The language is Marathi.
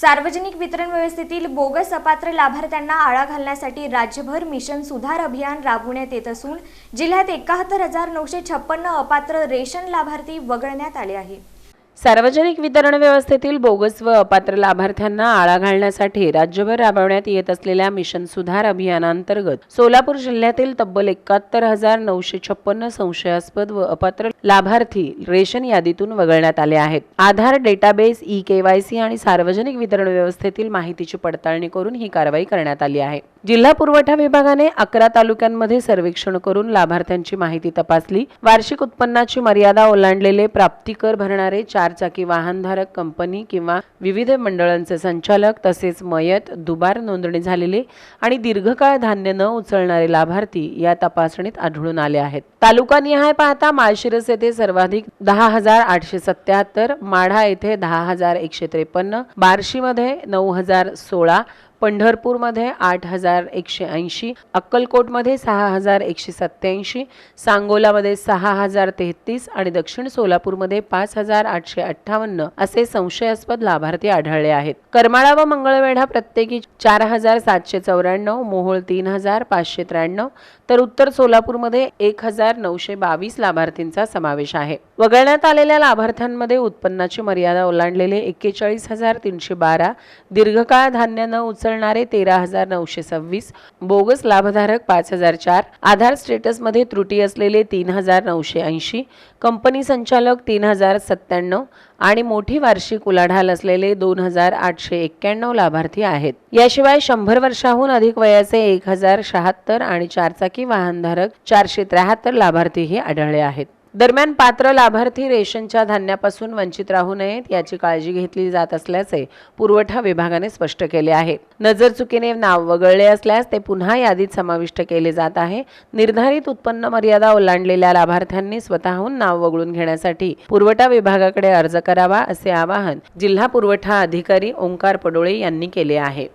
सार्वजनिक वितरण व्यवस्थेतील बोगस अपात्र लाभार्थ्यांना आळा घालण्यासाठी राज्यभर मिशन सुधार अभियान राबवण्यात येत असून जिल्ह्यात 71,956 अपात्र रेशन लाभार्थी वगळण्यात आले आहे। सार्वजनिक वितरण व्यवस्थेतील बोगस व अपात्र लाभार्थ्यांना आळा घालण्यासाठी राज्यभर राबवण्यात येत असलेल्या मिशन सुधार अभियानांतर्गत सोलापूर जिल्ह्यातील तब्बल 71,956 संशयास्पद व अपात्र लाभार्थी रेशन यादीतून वगळण्यात आले आहेत। आधार डेटाबेस, ई-केवायसी आणि सार्वजनिक वितरण व्यवस्थेतील माहितीची पडताळणी करून ही कारवाई करण्यात आली आहे। जिल्हा पुरवठा विभागाने 11 तालुक्यांमध्ये सर्वेक्षण करून लाभार्थ्यांची माहिती तपासली। वार्षिक उत्पन्नाची मर्यादा ओलांडलेले, प्राप्ती कर भरणारे, 4 चाकी वाहनधारक, कंपनी किंवा विविध मंडळांचे संचालक, तसेच मयत, दुबार नोंदणी झालेले आणि दीर्घकाळ धान्य न उचलणारे लाभार्थी या तपासणीत आढळून आले आहेत। तालुकानिहाय पाहता माळशिरस येथे सर्वाधिक 10,877, माढा येथे 10,153, बार्शीमध्ये 9,016, पंढरपूरमध्ये 8,180, अक्कलकोटमध्ये 6,187, सांगोलामध्ये 6,033 आणि दक्षिण सोलापूरमध्ये 5,858 असे संशयास्पद लाभार्थी आढळले आहेत। करमाळा व मंगळवेढा प्रत्येकी 4,794, मोहोळ 3,593, तर उत्तर सोलापूरमध्ये 1,922 लाभार्थींचा समावेश आहे। वगळण्यात आलेल्या लाभार्थ्यांमध्ये उत्पन्नाची मर्यादा ओलांडलेले 41,312, दीर्घकाळ धान्य न उचलणारे 13,926, बोगस लाभधारक 5,004, आधार स्टेटस मध्ये त्रुटी असलेले 3,980, कंपनी संचालक 3,097 आणि मोठी वार्षिक उलाढाल असलेले 2,891 लाभार्थी आहेत। याशिवाय 100 वर्षाहून अधिक वयाचे 1,076 आणि 4 चाकी वाहनधारक 473 लाभार्थीही आढळले आहेत। दरम्यान पात्र लाभार्थी रेशनच्या धान्यापासून वंचित राहू नयेत याची काळजी घेतली जात असल्याचे पुरवठा विभागाने स्पष्ट केले आहे। नजरचुकीने नाव वगळले असल्यास ते पुन्हा यादीत समाविष्ट केले जात आहे। निर्धारित उत्पन्न मर्यादा ओलांडलेल्या लाभार्थ्यांनी स्वतःहून नाव वगळून घेण्यासाठी पुरवठा विभागाकडे अर्ज करावा असे आवाहन जिल्हा पुरवठा अधिकारी ओंकार पडोळे यांनी केले आहे।